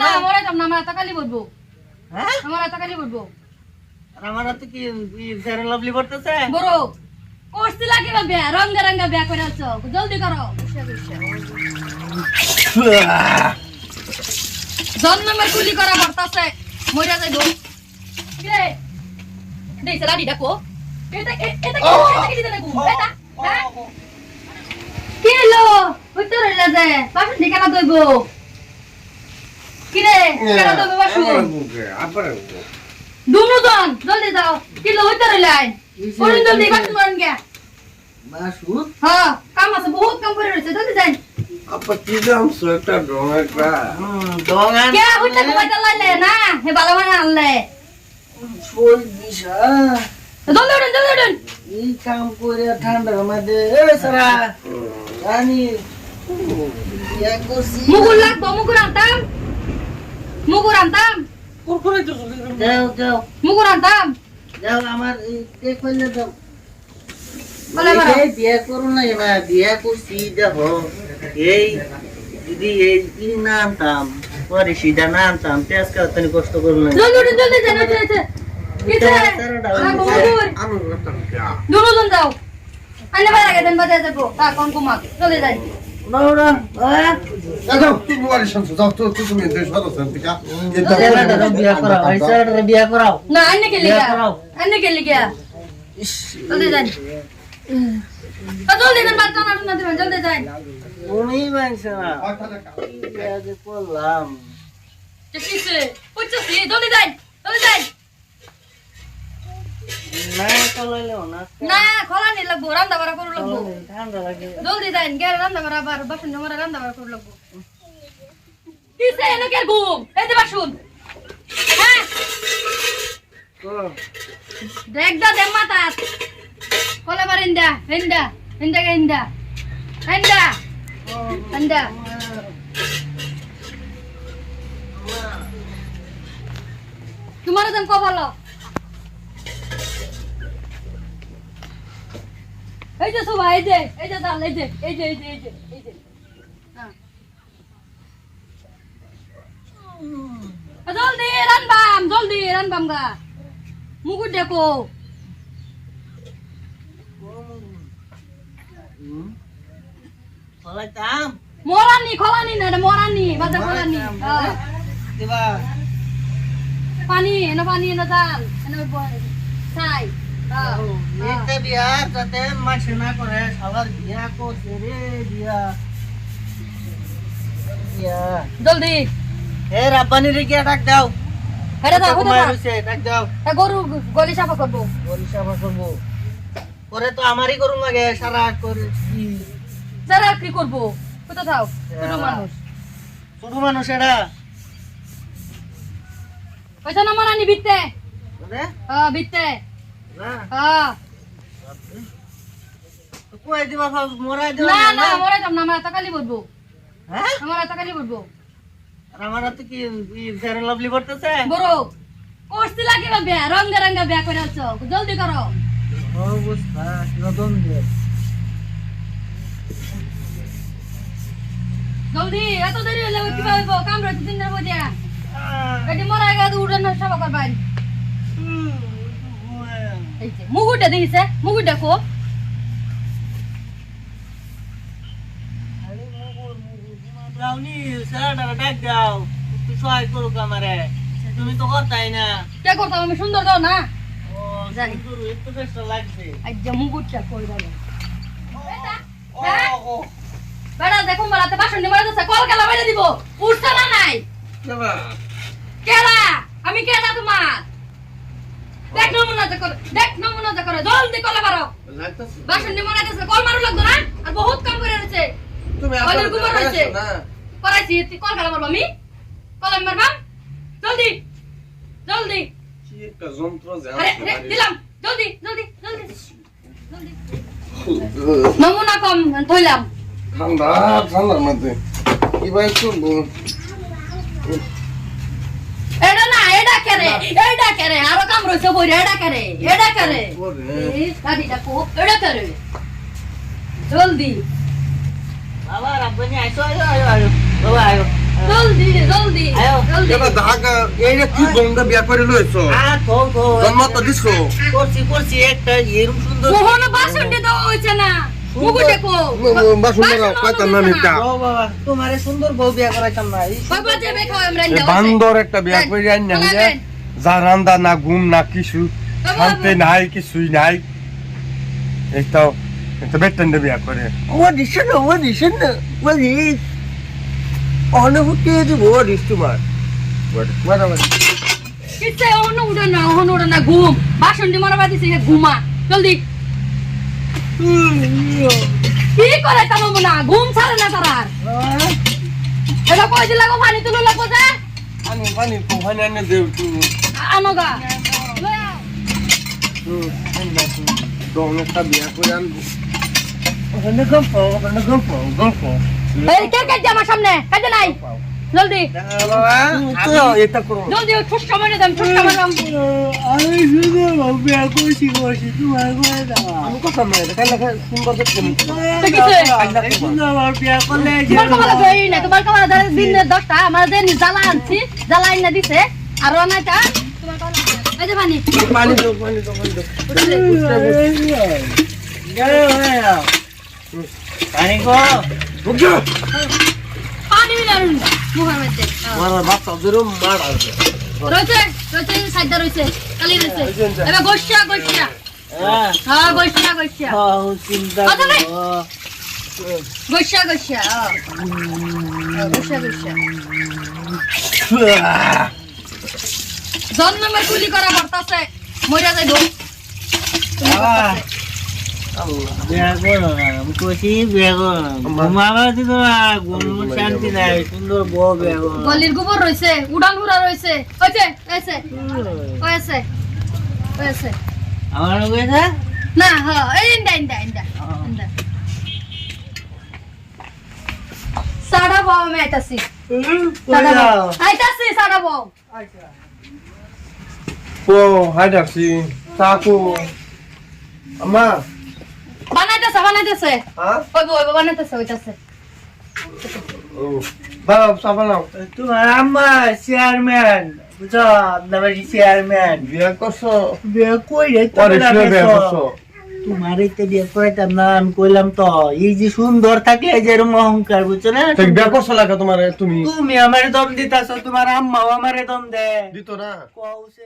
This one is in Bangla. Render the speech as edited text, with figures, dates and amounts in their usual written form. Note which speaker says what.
Speaker 1: না মরে যাব না আমার এত কালি বলবো
Speaker 2: হ্যাঁ
Speaker 1: আমার এত কালি বলবো
Speaker 2: আর আমার তো কি ফেয়ার লাভলি পড়তেছে
Speaker 1: বড় কোর্সি লাগে বা বিয়া রঙে রঙে বিয়া করে আছো জলদি করো জন্মের কুলি করা পড়তাছে মইরা যাইবো কি রে দেইছে লাডি ডাকো এটা কি দিতে লাগু এটা হ্যাঁ কি লো উত্তর হইলা যায় বাসন দিকে না দইবো কি রে কেন দইবো বাসন দুনুজন জলদি যাও কি লো উত্তর হইলাই ওরিন জলদি বাসন মারন গে
Speaker 2: বাসুর
Speaker 1: হ্যাঁ কাম আছে বহুত কাম করে রয়েছে জলদি যাই
Speaker 3: আপা কি দাম একটা ডঙের কা
Speaker 2: ডঙা
Speaker 1: কে হইতে কইতা লাইলে না হে ভালো মানে আনলে
Speaker 2: ফুল দিশা
Speaker 1: জলদি উঠেন
Speaker 2: এই কাম করে ঠান্ডার মধ্যে এ সারা রানী এক করছি
Speaker 1: মুগুর লাগবো মুগুর আনতাম
Speaker 3: কুরকুরে তো
Speaker 2: যাও
Speaker 1: মুগুর আনতাম
Speaker 2: যাও আমার এই কইলে দাও
Speaker 1: বলে বলো।
Speaker 2: এই বিয়া করু না না বিয়া করছি দেখো এই যদি এই না আনতাম পরে সিধা না আনতাম পেঁয়াজ খাওয়া কষ্ট করলো না
Speaker 1: জলদি যাই কিছে মুগুর
Speaker 3: আমি করতাম কা
Speaker 1: দুজন যাও আইনে বাইরে গেছেন বাজে যাবো তা কোন কুমা চলে যাই
Speaker 2: ওরা
Speaker 3: যাও তুমি বাড়ি শুনছো যাও তো তুমি দেশ ভালো শান্তি কা
Speaker 2: বিয়া করাও
Speaker 1: না আইনে কে
Speaker 2: বিয়া
Speaker 1: লিগা
Speaker 2: করাও।
Speaker 1: আইনে কে লিগা জলদি যাই জলদি যান বাচ্চা না দিবেন জলদি যাই
Speaker 2: তুমি মানছো না বিয়া যে করলাম
Speaker 1: কিছে পুচ্ছি জলদি যাই
Speaker 2: না কলাইলেও না
Speaker 1: না খোলা নি লাগবো রান্না বাড়া করু লাগবো
Speaker 2: ঠান্ডা লাগে
Speaker 1: জলদি যাই গেলে রান্না বাড়া আবার বাসন জমা রান্না বাড়া করু লাগবো কিছে এনে কে ঘুম এই যে বাসন হ্যাঁ দেখ দেখ মাথা খোলা বারিন্দা হিন্দা তোমার দেন কো ভালো এই যে সবাই এই যে দাল এই যে হ্যাঁ জলদি রানবাম গা মুকুট দেখো
Speaker 2: কলাইতাম
Speaker 1: খলানি না এটা মরানি বাজা খলানি
Speaker 2: দিবা
Speaker 1: পানি এনে দাল এনে ছাই
Speaker 2: এটা বিয়া যাতে মাসে না করে সবার বিয়া করছে রে বিয়া
Speaker 1: জলদি
Speaker 2: এ রাব্বানি রে গিয়া ডাক দাও
Speaker 1: হেরে দাও
Speaker 2: ডাক দাও
Speaker 1: গরু গলি সাফা করবো
Speaker 2: পরিষেবা করবো পরে তো আমারই করুন লাগে সারা করে
Speaker 1: যারা কি করবো কোথা থাও ছোট মানুষ
Speaker 2: ছোট মানুষ এটা
Speaker 1: পয়সা না মারানি বিতে
Speaker 2: মানে
Speaker 1: বিতে
Speaker 2: না
Speaker 1: হ্যাঁ
Speaker 2: তো কই দিবা মরাই দিবা
Speaker 1: না মরে যাব না আমার এত কালি বলবো
Speaker 2: হ্যাঁ
Speaker 1: আমার এত কালি বলবো
Speaker 2: আর আমার তো কি ফেয়ার লাভলি পড়তেছে
Speaker 1: বড় কোর্সি লাগে বা বিয়া রঙে রঙে বিয়া করে আছো জলদি করো
Speaker 2: অবস্থা নতুন দিয়ে
Speaker 1: জলদি এত দেরি হলে কিভাবে কাম রয়েছে দিন নেবো দিয়া এটি মরা গেছে উড়ান সভা করবেন এই যে মুগুটা দিয়েছে মুগুট দেখো
Speaker 2: রাউনি সারাটা ডাক দাও একটু সহায় করুক আমারে তুমি তো করতাই না
Speaker 1: কে করতাম আমি সুন্দর দাও না
Speaker 2: ও
Speaker 1: জানি।
Speaker 2: করু একটু কষ্ট লাগবে
Speaker 1: আজ যে মুগুটটা কই দাও বেটা দেখুন বলাতে বাসন নিয়ে মারা কল কেলা বাইরে দিব উঠছে না নাই
Speaker 3: কেবা
Speaker 1: কেলা আমি কেলা তোমার দেখ নমুনা করো জলদি কলা মারো
Speaker 3: লাগতাছে
Speaker 1: বাসন নিয়ে মারা কল মারু লাগতো না আর বহুত কাম করে রয়েছে
Speaker 3: তুমি
Speaker 1: কলের গুমর হয়েছে
Speaker 3: না
Speaker 1: করাইছি কল কেলা মারবো আমি কল আমি মারবাম জলদি
Speaker 3: কি একটা যন্ত্র
Speaker 1: আরে দিলাম জলদি নমুনা কম থইলাম
Speaker 3: ঠান্ডার মধ্যে কি ভাই করবো
Speaker 1: এটা কেরে আরো কাম রয়েছে বই এটা কেরে গাড়িটা কো এটা কেরে জলদি
Speaker 2: বাবা রাব্বানি আইছো আয়ো বাবা আয়ো
Speaker 1: জলদি
Speaker 2: আয়ো
Speaker 3: এবার ঢাকা এইটা কি বন্ধ বিয়া করে লইছো জন্ম তো দিছো
Speaker 2: করছি একটা এরকম সুন্দর
Speaker 1: মোহন বাসন দিতে হইছে না মুগু দেখো
Speaker 3: বাসুন্দর কয়তাম না নিতা
Speaker 2: ও বাবা তোমারে সুন্দর বউ বিয়া করাইতাম না
Speaker 1: বাবা যাবে খাও আমরা
Speaker 3: এই বান্দর একটা বিয়া করে আইন না যা রান্দা না ঘুম না কিছু শান্তি নাই কিছুই নাই এইটাও এটা বেতন বিয়া করে অনুভূতি তোমার
Speaker 1: কিসে অহন উড়ে না ঘুম বাসন দি মারা বাদিছে ঘুমা জলদি কি করে তাম না ঘুম ছাড়ে না তারা এটা কই দিলা গো পানি তুলো লাগো যা
Speaker 3: পানি কোহানে আনে দেও তুমি
Speaker 1: আনোগা
Speaker 3: দোন একটা বিয়া করে আনবো গল্প
Speaker 1: এই কে কে আমার সামনে কাজে নাই জলদি
Speaker 3: এটা করো
Speaker 1: জলদি ঠুস সময় দাম ঠুস সময় দাম
Speaker 2: আমি শুধু বিয়া করছি তোমার করে দাও
Speaker 3: আমি কথা নাই কাল সুন্দর দেখতে
Speaker 2: সুন্দর বিয়া করলে
Speaker 1: তোমার কামালা গই না তোমার কামালা দিন 10টা আমার দেন জ্বালা আনছি জ্বালা আইনা দিছে আর রানাটা তোমার কামালা এই যে পানি
Speaker 2: পানি গো
Speaker 1: পানি মিলারুন মুখের মধ্যে
Speaker 3: মারা বাচ্চা জেরো মার আছে
Speaker 1: রয়েছে সাইডটা রয়েছে কালি রয়েছে এবার গোশিয়া হ্যাঁ গোশিয়া
Speaker 2: চিন্তা
Speaker 1: কথা নাই গোশিয়া গোশিয়া জন্মের কুলি করা পড়তাছে মরিয়া যাইব
Speaker 2: বিয়া করো না আমি কইছি বিয়া করো না ঘুমাবা দিত না ঘুম শান্তি নাই সুন্দর বউ বিয়া করো
Speaker 1: গলির গোবর রয়েছে উড়ান হুড়া রয়েছে হয়েছে
Speaker 2: আমার কইছে
Speaker 1: না হ্যাঁ এই ইন্দা সাড়া বাবা আমি আইতাছি সাড়া বাবা
Speaker 3: ও হাইডাছি তাকো আমা
Speaker 1: বানাইতেছে
Speaker 3: হ্যাঁ
Speaker 1: ওই বানাইতেছে হইতাছে
Speaker 3: ও বাবা সাবানাও
Speaker 2: তোমার আম্মা চেয়ারম্যান বুঝছো আপনার চেয়ারম্যান
Speaker 3: বিয়া করছো
Speaker 2: বিয়া কইরে
Speaker 3: পরে বিয়া করছো
Speaker 2: তোমার এইটা বিয়া করাইতাম না আমি কইলাম তো এই যে সুন্দর থাকে এই যে এরকম অহংকার বুঝছো না
Speaker 3: ঠিক বিয়া করছো লাগা তোমার তুমি
Speaker 2: তুমি আমারে দম দিতাছো তোমার আম্মাও আমারে দম দেয়
Speaker 3: দিত না
Speaker 2: কওছে